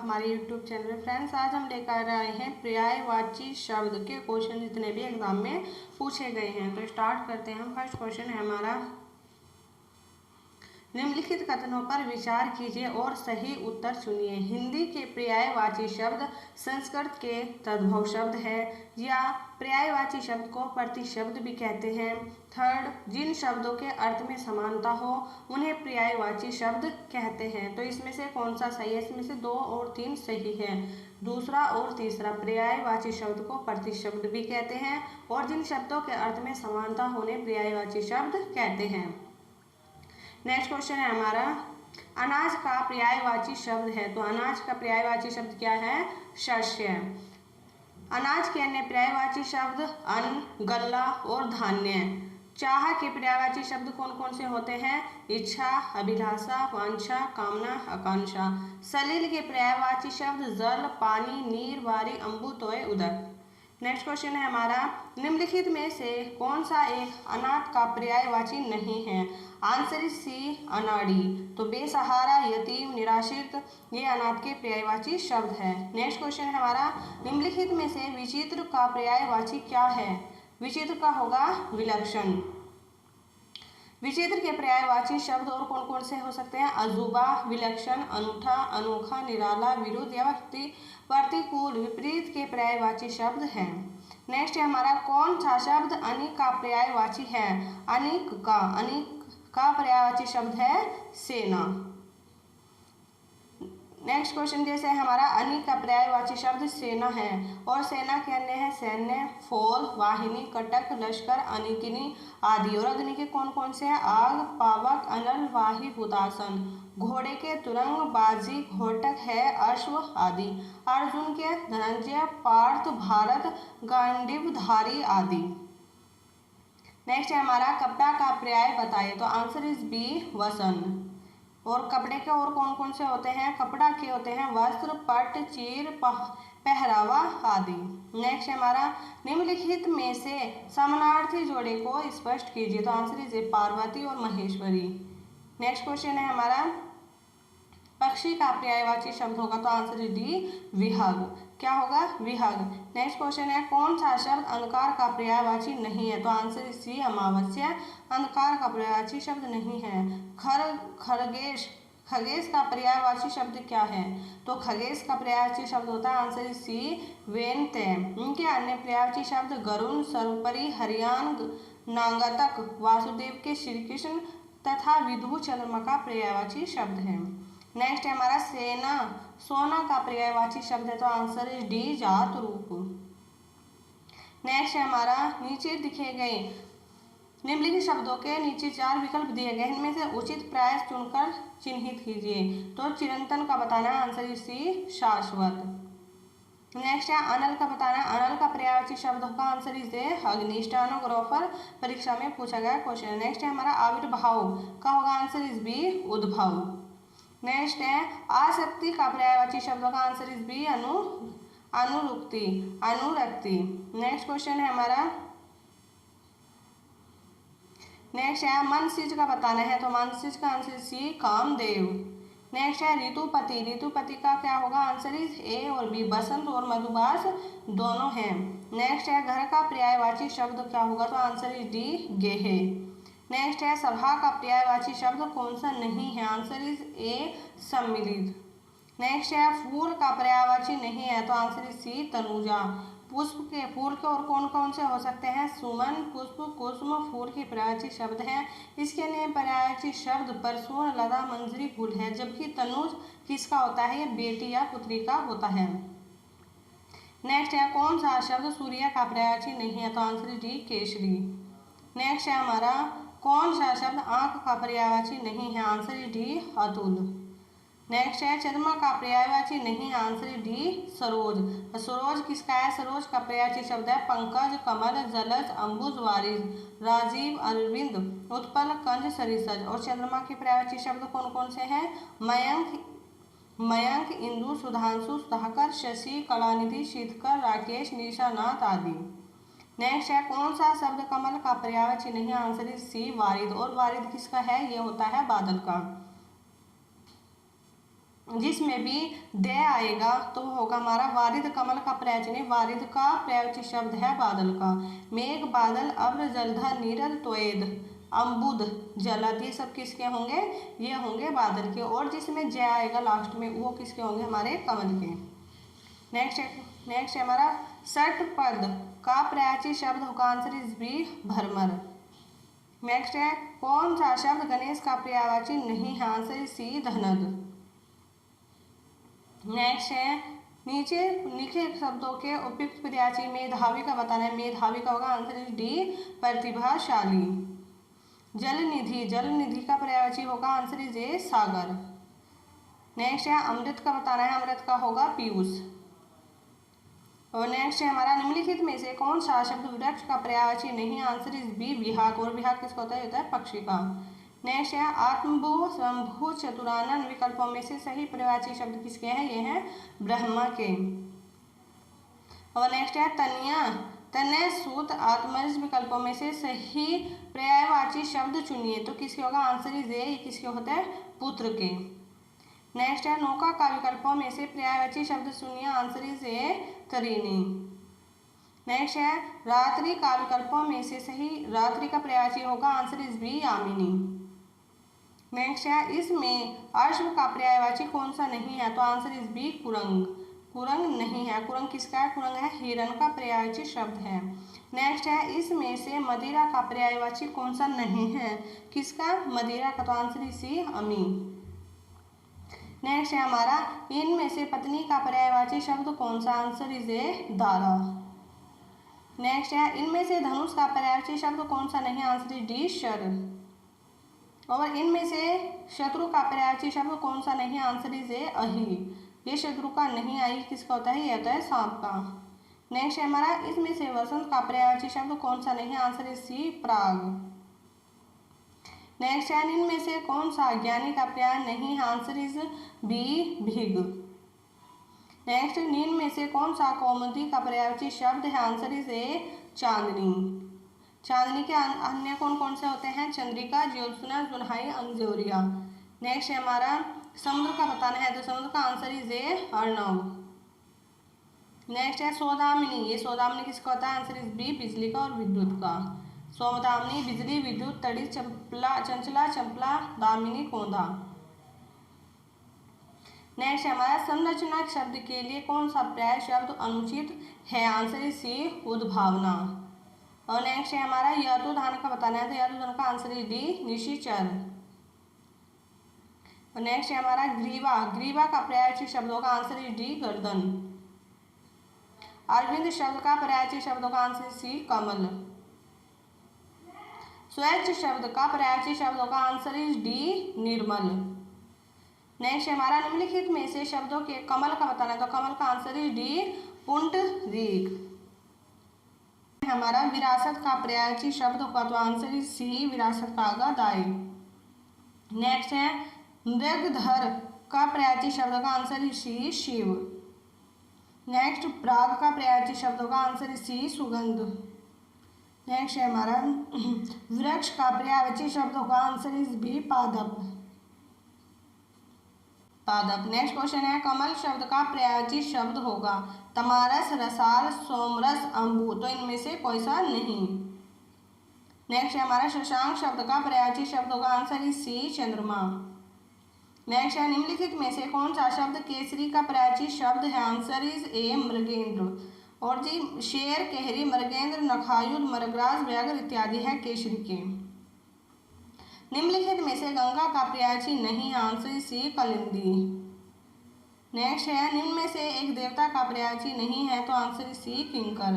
हमारे YouTube channel में। Friends, आज हम लेकर आए हैं पर्यायवाची शब्द के क्वेश्चन जितने भी एग्जाम में पूछे गए हैं। तो स्टार्ट करते हैं हम। फर्स्ट क्वेश्चन है हमारा, निम्नलिखित कथनों पर विचार कीजिए और सही उत्तर चुनिए। हिंदी के पर्यायवाची शब्द संस्कृत के तद्भव शब्द है, या पर्यायवाची शब्द को प्रतिशब्द भी कहते हैं। थर्ड, जिन शब्दों के अर्थ में समानता हो उन्हें पर्यायवाची शब्द कहते हैं। तो इसमें से कौन सा सही है? इसमें से 2 और 3 सही है। दूसरा और तीसरा, पर्यायवाची शब्द को प्रतिशब्द भी कहते हैं और जिन शब्दों के अर्थ में समानता हो उन्हें पर्यायवाची शब्द कहते हैं। नेक्स्ट क्वेश्चन है हमारा, अनाज का पर्यायवाची शब्द है। तो अनाज का पर्यायवाची शब्द क्या है? शस्य। अनाज के अन्य पर्यायवाची शब्द अन्न, गल्ला और धान्य। चाह के पर्यायवाची शब्द कौन कौन से होते हैं? इच्छा, अभिलाषा, वांछा, कामना, आकांक्षा। सलिल के पर्यायवाची शब्द जल, पानी, नीर, वारी, अम्बु, तोय, उदक। नेक्स्ट क्वेश्चन है हमारा, निम्नलिखित में से कौन सा एक अनाथ का पर्यायवाची नहीं है? आंसर इज सी, अनाड़ी। तो बेसहारा, यतीम, निराश्रित ये अनाथ के पर्यायवाची शब्द है। नेक्स्ट क्वेश्चन है हमारा, निम्नलिखित में से विचित्र का पर्यायवाची क्या है? विचित्र का होगा विलक्षण। विचित्र के पर्यायवाची शब्द और कौन कौन से हो सकते हैं? अजूबा, विलक्षण, अनूठा, अनोखा, निराला, विरुद्ध या प्रतिकूल, विपरीत के पर्यायवाची शब्द हैं। नेक्स्ट है हमारा, कौन सा शब्द अनिक का पर्यायवाची है? अनिक का पर्यायवाची शब्द है सेना। नेक्स्ट क्वेश्चन जैसे हमारा, अनिक का पर्यायवाची शब्द सेना है और सेना के अन्य है सैन्य, फौज, वाहिनी, कटक, लश्कर, अनिकिनी आदि। और अग्नि के कौन कौन से हैं? आग, पावक, अनल, वाही, हुतासन। घोड़े के तुरंग, बाजी, घोटक है, अश्व आदि। अर्जुन के धनंजय, पार्थ, भारत, गांडीवधारी आदि। नेक्स्ट है हमारा, कपड़ा का पर्याय बताइए। तो आंसर इज बी, वसन। और कपड़े के और कौन कौन से होते हैं? कपड़ा के होते हैं वस्त्र, पट, चीर, पहरावा आदि। नेक्स्ट है हमारा, निम्नलिखित में से समानार्थी जोड़े को स्पष्ट कीजिए। तो आंसर इज पार्वती और महेश्वरी। नेक्स्ट क्वेश्चन है हमारा, पक्षी का पर्यायवाची शब्द होगा। तो आंसर इज डी, विहग। क्या होगा? विहग। नेक्स्ट क्वेश्चन है, कौन सा शब्द अंधकार का पर्यायवाची नहीं है? तो आंसर इज सी, अमावस्या। अंधकार का पर्यायवाची शब्द नहीं है। खगेश का पर्यायवाची शब्द क्या है? तो खगेश का पर्यायवाची शब्द होता है आंसर इज सी, वेनते। इनके अन्य पर्यायवाची शब्द गरुण, सर्वपरि, हरियाण, नांगतक, वासुदेव के श्री कृष्ण तथा विदु, चंद्रमा का पर्यायवाची शब्द है। नेक्स्ट है हमारा, सेना, सोना का पर्यायवाची शब्द है। तो आंसर इज डी, जात रूप। नेक्स्ट है हमारा, नीचे दिखे गए निम्नलिखित शब्दों के नीचे 4 विकल्प दिए गए, इनमें से उचित पर्याय चुनकर चिन्हित कीजिए। तो चिरंतन का बताना है, आंसर इज सी, शाश्वत। नेक्स्ट है अनल का बताना है। अनल का पर्यायवाची शब्द होगा, आंसर इज ए, अग्नि। स्टेनोग्राफर परीक्षा में पूछा गया क्वेश्चन। नेक्स्ट है हमारा, आविर्भाव का होगा, आंसर इज बी, उद्भव। नेक्स्ट है आसक्ति का पर्यायवाची शब्द का, आंसर इज बी, अनुरक्ति। नेक्स्ट क्वेश्चन है हमारा, नेक्स्ट है मनसिज का बताना है। तो मनसिज का आंसर सी, कामदेव। नेक्स्ट है ऋतुपति। ऋतुपति का क्या होगा? आंसर इज ए और बी, बसंत और मधुबास दोनों हैं। नेक्स्ट है घर का पर्यायवाची शब्द क्या होगा? तो आंसर इज डी, गेहे। नेक्स्ट है सभा का पर्यायवाची शब्द कौन सा नहीं है? आंसर इज ए, सम्मिलित। नेक्स्ट है फूल का पर्यायवाची नहीं है। तो आंसर इज सी, तनुजा। पुष्प के, फूल के और कौन कौन से हो सकते हैं? सुमन, पुष्प, कुसुम फूल के पर्यायवाची शब्द हैं। इसके लिए पर्यायवाची शब्द परसों, लता, मंजरी फूल है। जबकि तनुज किसका होता है? ये बेटी या पुत्री का होता है। नेक्स्ट है कौन सा शब्द सूर्य का पर्यायवाची नहीं है? तो answer is D, Kesari. Next है हमारा, कौन सा शब्द आंख का पर्यायवाची नहीं है? Answer is D, Atul. Next है चंद्रमा का पर्यायवाची नहीं है, answer is D, Saroj. Saroj किसका है? सरोज का पर्यायवाची शब्द है पंकज, कमल, जलज, अंबुज, वारिज, राजीव, अरविंद, उत्पल, कंज, सरिसज। और चंद्रमा के पर्यायवाची शब्द कौन कौन से हैं? मयंक, इंदु, सुधांशु, सुधाकर, शशि, कलानिधि, शीतकर, राकेश, निशानाथ आदि। नेक्स्ट है कौन सा शब्द कमल का पर्यायवाची नहीं है? आंसर इज सी, वारिद। और वारिद किसका है? ये होता है बादल का। जिसमें भी दे आएगा तो वो होगा हमारा वारिद। कमल का पर्यायवाची, वारिद का पर्यायवाची शब्द है बादल का। मेघ, बादल, अब्र, जलधर, नीरद, त्वेद, अम्बुद, जलद, ये सब किसके होंगे? ये होंगे बादल के। और जिसमें जय आएगा लास्ट में वो किसके होंगे? हमारे कमल के। नेक्स्ट है हमारा षटपद का पर्यायवाची शब्द होगा, आंसर इज बी भ्रमर। नेक्स्ट है कौन सा शब्द गणेश का पर्यायवाची नहीं है? आंसर इज सी धनद। नेक्स्ट है नीचे लिखे शब्दों के उपयुक्त पर्यायवाची मेधावी का बताना है। मेधावी का होगा, आंसर इज डी प्रतिभाशाली। जलनिधि, जलनिधि का पर्यायवाची होगा, answer is A Sagar. Next है अमृत का बताना है। अमृत का होगा पीयूष। और नेक्स्ट है हमारा निम्नलिखित में से कौन सा शब्द वृक्ष का पर्यायवाची नहीं? आंसर इज बी विहाक। और विहाक किसका होता है? होता है पक्षी का। नेक्स्ट है आत्मभू, स्वयंभू, चतुरानन विकल्पों में से सही पर्यायवाची शब्द किसके हैं? ये हैं ब्रह्मा के। और नेक्स्ट है तन्या, तनय, सूत, आत्मज विकल्पों में से सही पर्यायवाची शब्द चुनिए। तो किसके होगा? आंसर इज ए, किसके होता है? पुत्र के। नेक्स्ट है नौका का विकल्पों में से पर्यायवाची शब्द सुनिए। आंसर इज ए तरीनी। नेक्स्ट है रात्रि का विकल्पों में से सही रात्रि का पर्यायवाची होगा, आंसर इज बी यामिनी। नेक्स्ट है इसमें अश्व का पर्यायवाची कौन सा नहीं है? तो आंसर इज बी कुरंग। कुरंग नहीं है। कुरंग किसका है? कुरंग है हिरण का पर्यायवाची शब्द है। नेक्स्ट है इसमें से मदिरा का पर्यायवाची कौन सा नहीं है? किसका? मदिरा का। तो आंसर इज सी अमी। नेक्स्ट है हमारा इनमें से पत्नी का पर्यायवाची शब्द कौन सा? Answer is A Dara. Next है इनमें से धनुष का पर्यायवाची शब्द कौन सा नहीं? Answer is D sir. और इनमें से शत्रु का पर्यायवाची शब्द कौन सा नहीं? आंसर इज ए अहि। ये शत्रु का नहीं, आई किसका होता है? ये होता है सांप का। नेक्स्ट है हमारा इसमें से वसंत का पर्यायवाची शब्द कौन सा नहीं? आंसर इज सी प्राग। नेक्स्ट है इनमें से कौन सा ज्ञानी का पर्याय नहीं है? आंसर इज बी भिग। नेक्स्ट नीन में से कौन सा कौमुदी का पर्यायवाची शब्द है? आंसर इज ए चांदनी। चांदनी के अन्य कौन कौन से होते हैं? चंद्रिका, ज्योत्सना, जुल्हाई, अंजोरिया। नेक्स्ट है हमारा समुद्र का बताना है। तो समुद्र का आंसर इज ए अर्णव। नेक्स्ट है सौदामिनी। ये सौदामिनी किसका होता है? आंसर इज बी बिजली का और विद्युत का। सौदामिनी बिजली, विद्युत, तड़ी, चंचला, चंपला, दामिनी, कोंदा। नेक्स्ट है हमारा संरचना शब्द के लिए कौन सा पर्याय शब्द अनुचित है? आंसर इज सी उद्भावना। और नेक्स्ट है हमारा यतुधान का बताना है। तो यतुधान का आंसर इज डी निशिचर। और नेक्स्ट है हमारा ग्रीवा। ग्रीवा का पर्यायवाची शब्द होगा, आंसर इज डी गर्दन। अरविंद शब्द का पर्यायवाची शब्द होगा, आंसर सी कमल। स्वच्छ शब्द का पर्यायवाची शब्द होगा, answer is D Nirmal. Next हमारा निम्नलिखित में से शब्दों के कमल का बताना है। तो कमल का आंसर इज डी पुंडरीक। हमारा विरासत का पर्यायवाची शब्द होगा, तो आंसर इज सी विरासत का होगा दाई। नेक्स्ट है मृगधर का पर्यायवाची शब्द होगा, answer is C Shiv. Next प्राग का पर्यायवाची शब्द होगा, आंसर इज सी सुगंध। नेक्स्ट है हमारा वृक्ष का पर्यायवाची शब्द होगा, आंसर इज बी पादप। पादप। नेक्स्ट क्वेश्चन है कमल शब्द का पर्यायवाची शब्द होगा तमारस, रसाल, सोमरस, अम्बु। तो इनमें से कोई सा नहीं। नेक्स्ट है हमारा शशांक शब्द का पर्यायवाची शब्द होगा, आंसर इज सी चंद्रमा। नेक्स्ट है निम्नलिखित में से कौन सा शब्द केसरी का पर्यायवाची शब्द है? आंसर इज ए मृगेंद्र। और जी शेर, केहरी, मृगेंद्र, नखायुध, मृगराज, व्याघ्र इत्यादि है केसरी के। निम्नलिखित में से गंगा का पर्यायवाची नहीं है, आंसर सी कलिंदी। नेक्स्ट है निम्न में से एक देवता का पर्यायवाची नहीं है, तो आंसर सी किंकर।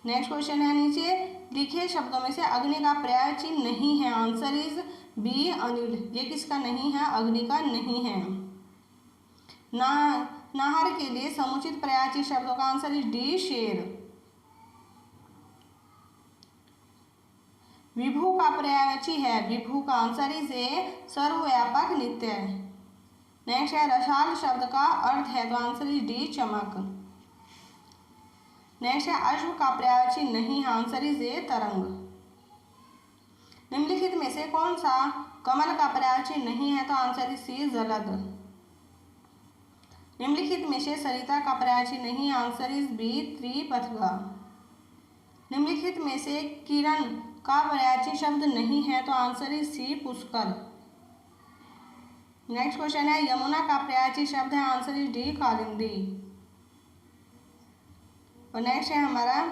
नेक्स्ट क्वेश्चन है नीचे लिखे शब्दों में से अग्नि का पर्यायवाची नहीं है, आंसर इज बी अनिल। ये किसका नहीं है? अग्नि का नहीं है। नाहर के लिए समुचित पर्यायवाची शब्दों का आंसर इज डी शेर। विभु का पर्यायवाची है, विभु का आंसर इज ए सर्वव्यापक नित्य। नेक्स्ट है रसाल शब्द का अर्थ है, तो आंसर इज डी चमक। नेक्स्ट है अश्व का पर्यायवाची नहीं है, आंसर इज ए तरंग। निम्नलिखित में से कौन सा कमल का पर्यायवाची नहीं है? तो आंसर इज सी जलद। निम्नलिखित में से सरिता का पर्यायवाची नहीं, आंसर इज बी त्रिपथगा। निम्नलिखित में से किरण का पर्यायवाची शब्द नहीं है, तो आंसर इज सी पुष्कर। नेक्स्ट क्वेश्चन है यमुना का पर्यायवाची शब्द है, आंसर इज डी कालिंदी। और नेक्स्ट है हमारा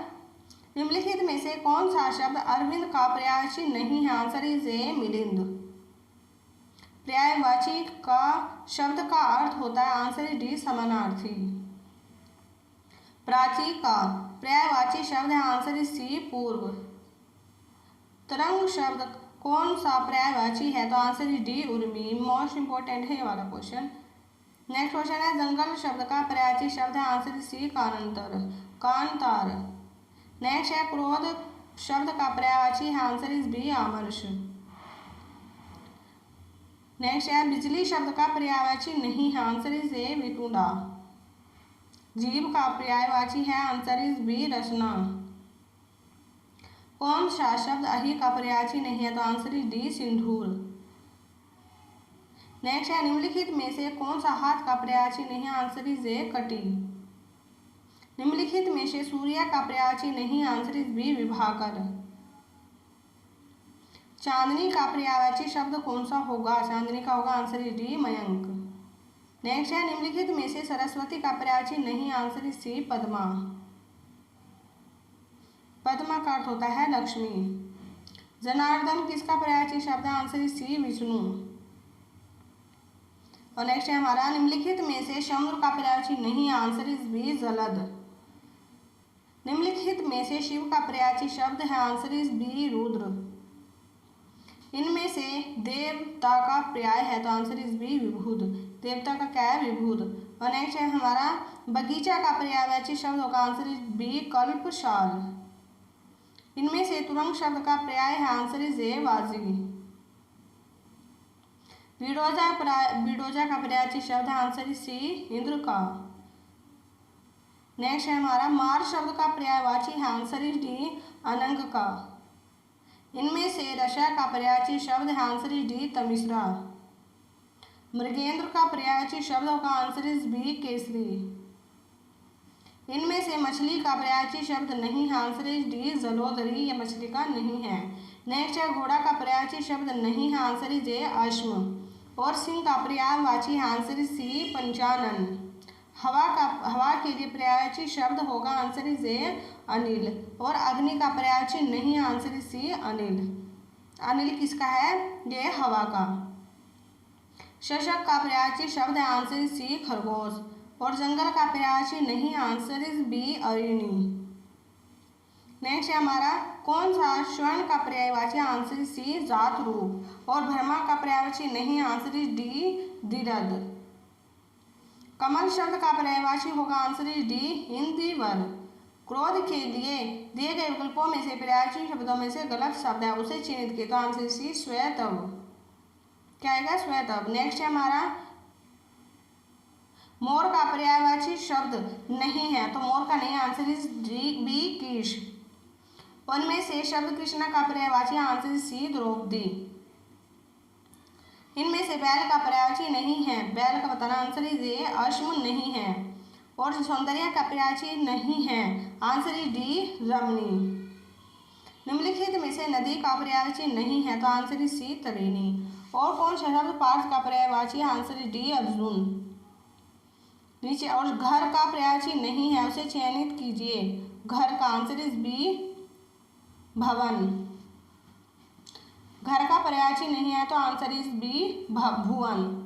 निम्नलिखित में से कौन सा शब्द अरविंद का पर्यायवाची नहीं है, आंसर इज ए मिलिंद। पर्यायवाची का शब्द का अर्थ होता है, आंसर इज डी समानार्थी। प्राची का पर्यायवाची शब्द है, आंसर इज सी पूर्व। तरंग शब्द कौन सा पर्यायवाची है, तो answer is D Urmi. Most important है ये वाला क्वेश्चन। नेक्स्ट क्वेश्चन है जंगल शब्द का पर्यायवाची शब्द है, आंसर इज सी कांतर कांतार। नेक्स्ट है क्रोध शब्द का पर्यायवाची है, आंसर इज बी आमर्श। नेक्स्ट है बिजली शब्द का पर्यायवाची नहीं है, आंसर इज ए वितुंडा। जीव का पर्यायवाची है, आंसर इज बी रचना। कौन सा शब्द अहि का पर्यायवाची नहीं है, तो answer is D Sindoor. Next है निम्नलिखित में से कौन सा हाथ का पर्यायवाची नहीं है, आंसर इज ए कटी। निम्नलिखित में से सूर्य का पर्यायवाची नहीं, आंसर इज बी विभाकर। चांदनी का पर्यायवाची शब्द कौन सा होगा, चांदनी का होगा, आंसर इज डी मयंक। नेक्स्ट है निम्नलिखित में से सरस्वती का पर्यायवाची नहीं, आंसर इज सी पद्मा। पद्मा का अर्थ होता है लक्ष्मी। जनार्दन किसका पर्यायवाची शब्द है, आंसर इज सी विष्णु। और नेक्स्ट है हमारा निम्नलिखित में से समुद्र का पर्यायवाची नहीं, आंसर इज बी जलद। निम्नलिखित में से शिव का पर्यायवाची शब्द है, आंसर इज बी रुद्र। इनमें से देवता का पर्याय है, तो आंसर इज बी विभुद। देवता का क्या है, विभुद। और नेक्स्ट है हमारा बगीचा का पर्यायवाची शब्द होगा, आंसर इज बी कल्पशाल। इनमें से तुरंग शब्द का पर्याय है, आंसर इज ए वाजी। बिडोजा का पर्यायवाची शब्द है, आंसर इज सी इंद्र का। नेक्स्ट है हमारा मार शब्द का पर्यायवाची है, आंसर इज डी अनंग का। इनमें से रसा का पर्यायवाची शब्द है, आंसर इज डी तमिश्रा। मृगेंद्र का पर्यायवाची शब्द होगा, आंसर इज बी केसरी। इनमें से मछली का पर्यायवाची शब्द नहीं है, आंसर इज डी जलोदरी, यह मछली का नहीं है। नेक्स्ट है घोड़ा का पर्यायवाची शब्द नहीं है, आंसर इज ए अश्व। और सिंह का पर्यायवाची है, आंसर इज सी पंचानन। हवा के लिए पर्यायवाची शब्द होगा, आंसर इज ए अनिल। और अग्नि का पर्यायवाची नहीं, आंसर इज सी अनिल। अनिल किसका है, ये हवा का। शशक का पर्यायवाची शब्द है, आंसर इज सी खरगोश। और जंगल का पर्यायवाची नहीं, आंसर इज बी अरिणी। नेक्स्ट है हमारा कौन सा स्वर्ण का पर्यायवाची, आंसर इज सी जात रूप। और भ्रमा का पर्यायवाची नहीं, आंसर इज डी दिरद। कमल शब्द का पर्यायवाची होगा, आंसर इज डी इंदिवर। क्रोध के लिए दिए गए विकल्पों में से पर्यायवाची शब्दों में से गलत शब्द है, उसे चिन्हित किया, तो आंसर सी श्वेतव। क्या आएगा, श्वेतव। नेक्स्ट है हमारा मोर का पर्यायवाची शब्द नहीं है, तो मोर का नहीं, आंसर इज डी बी कीश। उनमें से शब्द कृष्णा का पर्यायवाची, आंसर इज सी द्रौपदी। इनमें से बैल का पर्यायवाची नहीं है, बैल का बताना, आंसर इज ए अश्व नहीं है। और सौंदर्य का पर्यायवाची नहीं है, आंसर इज डी रमणी। निम्नलिखित में से नदी का पर्यायवाची नहीं है, तो आंसर इज सी तरिणी। और कौन सा शब्द पार्थ का पर्यायवाची, आंसर इज डी अर्जुन। नीचे और घर का पर्यायवाची नहीं है, उसे चयनित कीजिए। घर का आंसर इज बी भवन। घर का पर्यायवाची नहीं है, तो आंसर इज बी भुवन।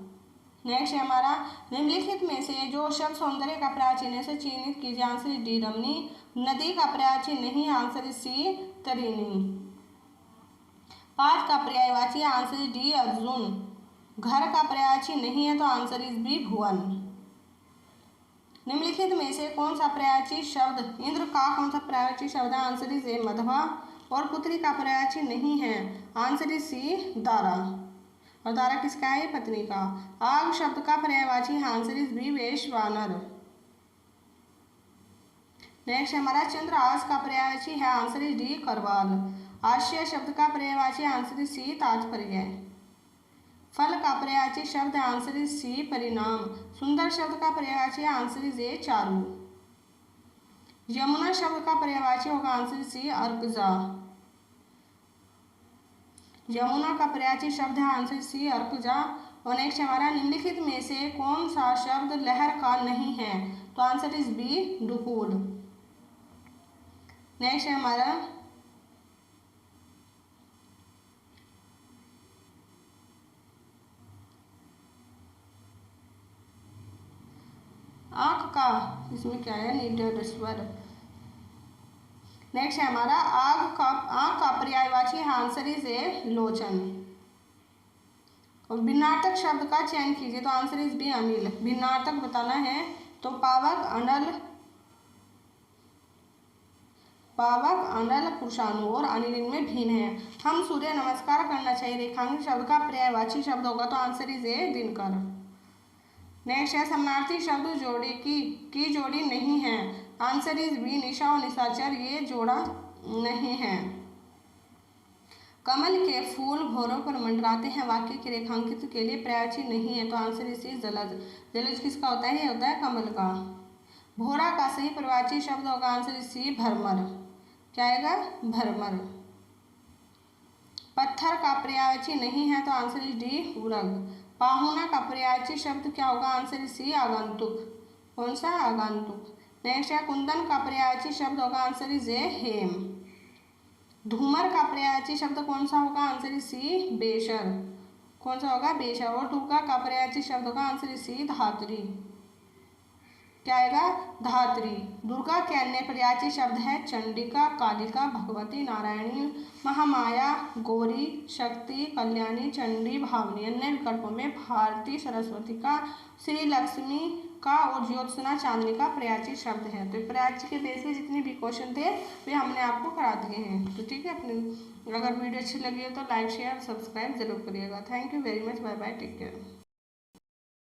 नेक्स्ट है हमारा निम्नलिखित में से जो शब्द सौंदर्य का पर्यायवाची नहीं, उसे चिन्हित कीजिए, आंसर इज डी रमणी। नदी का पर्यायवाची नहीं है, आंसर इज सी तरिणी। पार्थ का पर्यायवाची, आंसर इज डी अर्जुन। घर का पर्यायवाची नहीं है, तो आंसर इज बी भुवन। निम्नलिखित में से कौन सा पर्यायवाची शब्द इंद्र का कौन सा पर्यायवाची शब्द है, आंसर इज ए मधवा। और पुत्री का पर्यायवाची नहीं है, आंसर इज सी दारा। और दारा किसका है, पत्नी का। आग शब्द का पर्यायवाची है, आंसर इज बी वैश्वानर। नेक्स्ट हमारा चंद्रहास का पर्यायवाची है, आंसर इज डी करवाल। आश्चर्य शब्द का पर्यायवाची, आंसर इज सी तात्पर्य। फल का पर्यायवाची शब्द आंसर इज सी परिणाम। सुंदर शब्द का पर्यायवाची आंसर इज ए चारू। यमुना शब्द का पर्यायवाची होगा आंसर सी अर्कजा। यमुना का पर्यायवाची शब्द है आंसर सी अर्कजा। और नेक्स्ट हमारा निम्नलिखित में से कौन सा शब्द लहर का नहीं है, तो आंसर इज बी दुकूल। नेक्स्ट है हमारा आंख का, इसमें क्या है नीडर स्वर। नेक्स्ट है हमारा आंख का पर्यायवाची आंसर इज ए लोचन। और भिन्नार्थक शब्द का चयन कीजिए, तो आंसर इज बी अनिल। भिन्नार्थक बताना है तो पावक अनल पुरुषानु और अनिल इनमें भिन्न है। हम सूर्य नमस्कार करना चाहिए, रेखांकित शब्द का पर्यायवाची शब्द होगा तो answer is A Dinkar. Next है समानार्थी शब्द जोड़ी की जोड़ी नहीं है, आंसर इज बी निशा और निशाचर, ये जोड़ा नहीं है। कमल के फूल भौरों पर मंडराते हैं वाक्य के रेखांकित के लिए पर्यायवाची नहीं है, तो आंसर इज जलज। जलज किसका होता है, ये होता है कमल का। भौरा का सही पर्यायवाची शब्द होगा आंसर इज सी भरमर। क्या आएगा, भरमर। पत्थर का पर्यायवाची नहीं है, तो आंसर इज डी उरग। पाहुना का पर्यायवाची शब्द क्या होगा, आंसर इज सी आगंतुक। कौन सा, आगंतुक। नेक्स्ट है कुंदन का पर्यायवाची शब्द होगा आंसर इज ए हेम। धूमर का पर्यायवाची शब्द कौन सा होगा, आंसर इज सी बेशर। कौन सा होगा, बेशर। और दुर्गा का पर्यायवाची शब्द होगा आंसर इज सी धात्री। क्या आएगा, धात्री। दुर्गा के अन्य पर्यायवाची शब्द है चंडिका, कालिका, भगवती, नारायणी, महामाया, गौरी, शक्ति, कल्याणी, चंडी, भावनी। अन्य विकल्पों में भारती, सरस्वती का, श्री लक्ष्मी का और ज्योत्सना चांदनी का पर्यायवाची शब्द है। तो पर्यायवाची के बेस पे जितने भी क्वेश्चन थे वे हमने आपको करा दिए हैं। तो ठीक है, अपने अगर वीडियो अच्छी लगी हो तो लाइक शेयर सब्सक्राइब जरूर करिएगा। Thank you very much, bye bye, take care.